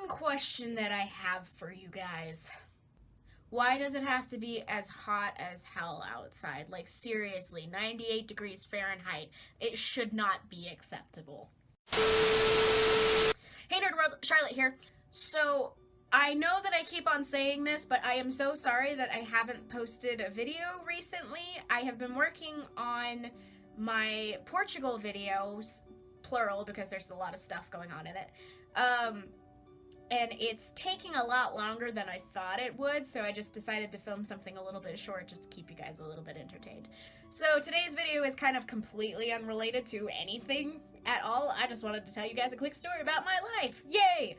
one question that I have for you guys. Why does it have to be as hot as hell outside? Like, seriously, 98 degrees Fahrenheit. It should not be acceptable. Hey Nerd World, Charlotte here. So, I know that I keep on saying this, but I am so sorry that I haven't posted a video recently. I have been working on my Portugal videos, plural, because there's a lot of stuff going on in it. And it's taking a lot longer than I thought it would, so I just decided to film something a little bit short just to keep you guys a little bit entertained. So today's video is kind of completely unrelated to anything at all. I just wanted to tell you guys a quick story about my life. Yay!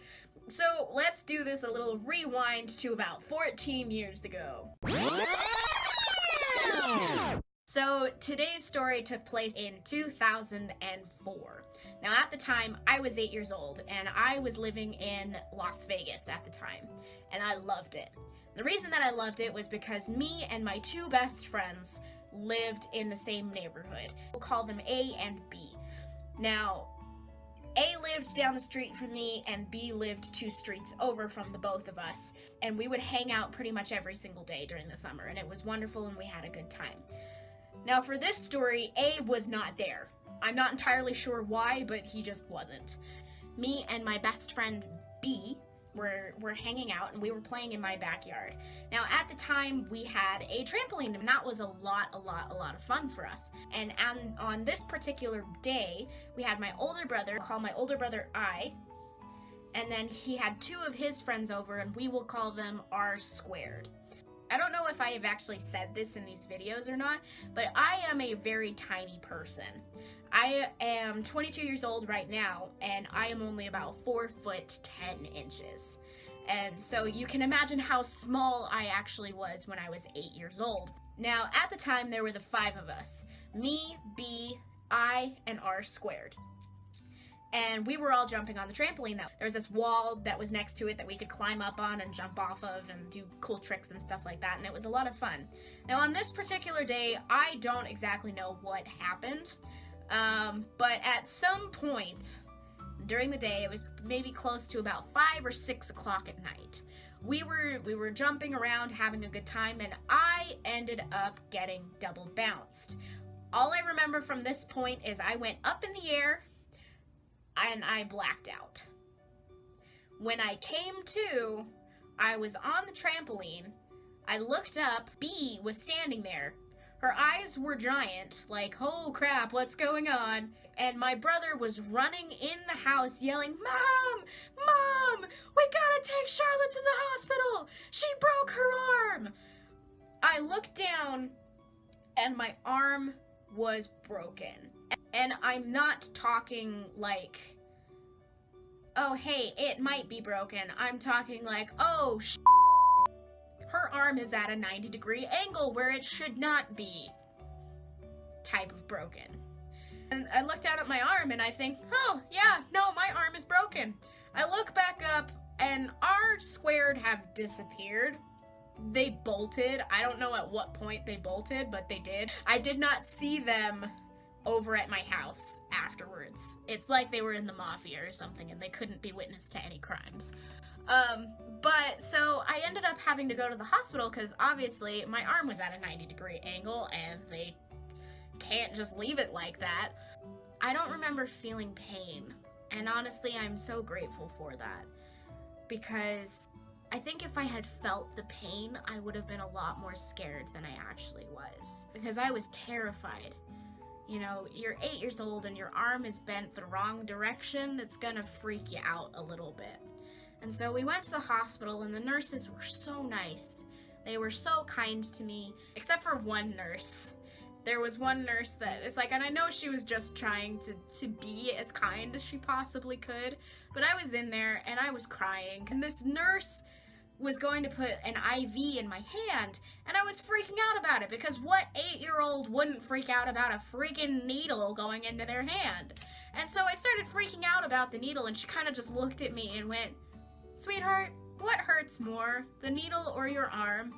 So let's do this a little rewind to about 14 years ago. So today's story took place in 2004. Now at the time, I was 8 years old, and I was living in Las Vegas at the time, and I loved it. The reason that I loved it was because me and my two best friends lived in the same neighborhood. We'll call them A and B. Now, A lived down the street from me, and B lived 2 streets over from the both of us, and we would hang out pretty much every single day during the summer, and it was wonderful, and we had a good time. Now for this story, A was not there. I'm not entirely sure why, but he just wasn't. Me and my best friend B were hanging out, and we were playing in my backyard. Now at the time, we had a trampoline, and that was a lot of fun for us. And on this particular day, we had my older brother, call my older brother I, and then he had 2 of his friends over, and we will call them R squared. I don't know if I have actually said this in these videos or not, but I am a very tiny person. I am 22 years old right now, and I am only about 4 foot 10 inches. And so you can imagine how small I actually was when I was 8 years old. Now, at the time, there were the 5 of us. Me, B, I, and R squared. And we were all jumping on the trampoline. There was this wall that was next to it that we could climb up on and jump off of and do cool tricks and stuff like that, and it was a lot of fun. Now on this particular day, I don't exactly know what happened, but at some point during the day, it was maybe close to about 5 or 6 o'clock at night, we were jumping around having a good time, and I ended up getting double bounced. All I remember from this point is I went up in the air, and I blacked out. When I came to, I was on the trampoline. I looked up, B was standing there. Her eyes were giant, like, oh crap, what's going on? And my brother was running in the house yelling, Mom! Mom! We gotta take Charlotte to the hospital! She broke her arm! I looked down, and my arm was broken. And I'm not talking like, oh hey, it might be broken. I'm talking like, oh her arm is at a 90-degree angle where it should not be type of broken. And I look down at my arm and I think, oh yeah, no, my arm is broken. I look back up and R squared have disappeared. They bolted. I don't know at what point they bolted, but they did. I did not see them over at my house afterwards. It's like they were in the mafia or something and they couldn't be witness to any crimes. But so I ended up having to go to the hospital because obviously my arm was at a 90-degree angle and they can't just leave it like that. I don't remember feeling pain, and honestly I'm so grateful for that, because I think if I had felt the pain, I would have been a lot more scared than I actually was, because I was terrified. You know, you're 8 years old and your arm is bent the wrong direction, it's gonna freak you out a little bit. And so we went to the hospital, and the nurses were so nice. They were so kind to me, except for one nurse. There was one nurse that, it's like, and I know she was just trying to be as kind as she possibly could, but I was in there and I was crying, and this nurse was going to put an IV in my hand, and I was freaking out about it, because what 8-year-old wouldn't freak out about a freaking needle going into their hand? And so I started freaking out about the needle, and she kind of just looked at me and went, sweetheart, what hurts more, the needle or your arm?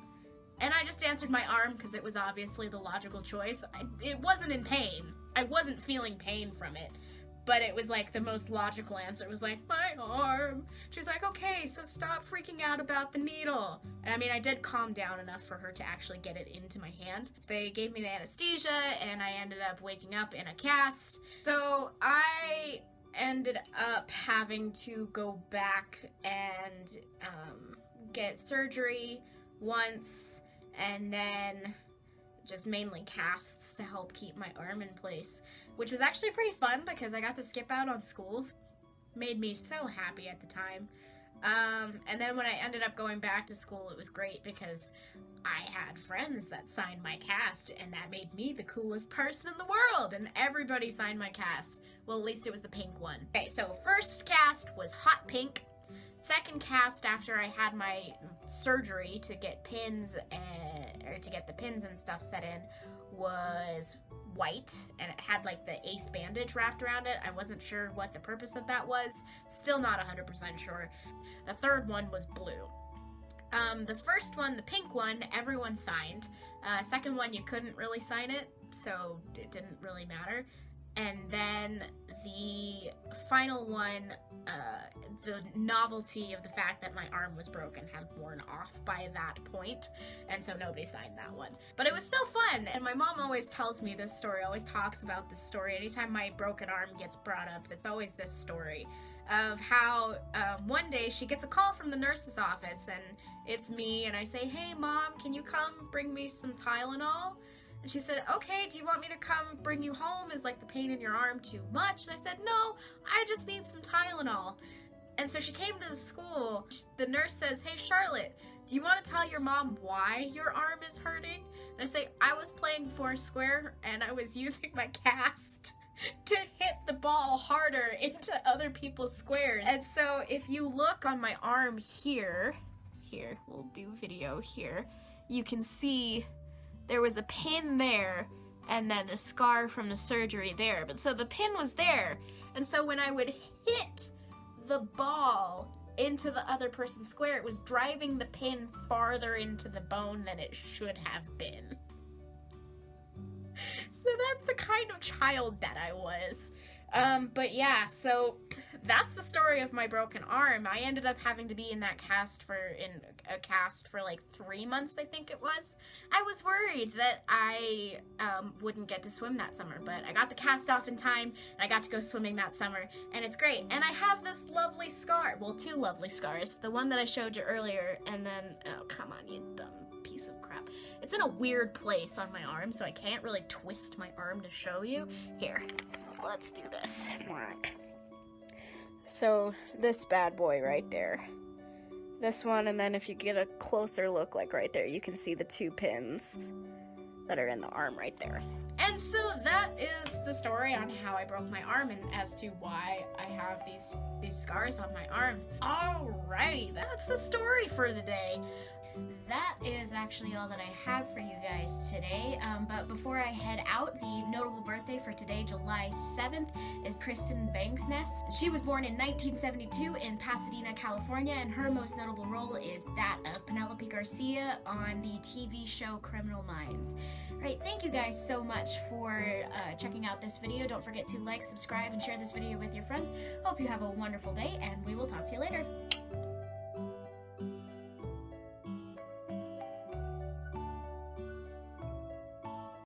And I just answered my arm because it was obviously the logical choice. It wasn't in pain. I wasn't feeling pain from it. but it was like the most logical answer. It was like, my arm. She's like, okay, so stop freaking out about the needle. And I mean, I did calm down enough for her to actually get it into my hand. They gave me the anesthesia, and I ended up waking up in a cast. So I ended up having to go back and get surgery once, and then just mainly casts to help keep my arm in place, which was actually pretty fun because I got to skip out on school. Made me so happy at the time. And then when I ended up going back to school, it was great because I had friends that signed my cast, and that made me the coolest person in the world, and everybody signed my cast. Well, at least it was the pink one. Okay, so first cast was hot pink. Second cast after I had my surgery to get pins or to get the pins and stuff set in was white, and it had like the ace bandage wrapped around it. I wasn't sure what the purpose of that was. Still not 100% sure. The third one was blue. The first one, the pink one, everyone signed. Second one, you couldn't really sign it, so it didn't really matter. And then the final one, the novelty of the fact that my arm was broken had worn off by that point, and so nobody signed that one. But it was still fun, and my mom always tells me this story, always talks about this story. Anytime my broken arm gets brought up, it's always this story of how one day she gets a call from the nurse's office, and it's me, and I say, hey Mom, can you come bring me some Tylenol? And she said, okay, do you want me to come bring you home? Is like the pain in your arm too much? And I said, no, I just need some Tylenol. And so she came to the school. The nurse says, hey Charlotte, do you want to tell your mom why your arm is hurting? And I say, I was playing Foursquare and I was using my cast to hit the ball harder into other people's squares. And so if you look on my arm here, we'll do video here, you can see there was a pin there and then a scar from the surgery there. But so the pin was there, and so when I would hit the ball into the other person's square, it was driving the pin farther into the bone than it should have been. So that's the kind of child that I was. But yeah, so that's the story of my broken arm. I ended up having to be in a cast for like 3 months, I think it was. I was worried that I wouldn't get to swim that summer, but I got the cast off in time, and I got to go swimming that summer, and it's great. And I have this lovely scar, well, 2 lovely scars. The one that I showed you earlier, and then, oh, come on, you dumb piece of crap. It's in a weird place on my arm, so I can't really twist my arm to show you. Here, let's do this. So this bad boy right there. This one, and then if you get a closer look, like right there, you can see the 2 pins that are in the arm right there. And so that is the story on how I broke my arm and as to why I have these scars on my arm. Alrighty, that's the story for the day. That is actually all that I have for you guys today, but before I head out, the notable birthday for today, July 7th, is Kristen Banksness. She was born in 1972 in Pasadena, California, and her most notable role is that of Penelope Garcia on the TV show Criminal Minds. Alright, thank you guys so much for checking out this video. Don't forget to like, subscribe, and share this video with your friends. Hope you have a wonderful day, and we will talk to you later.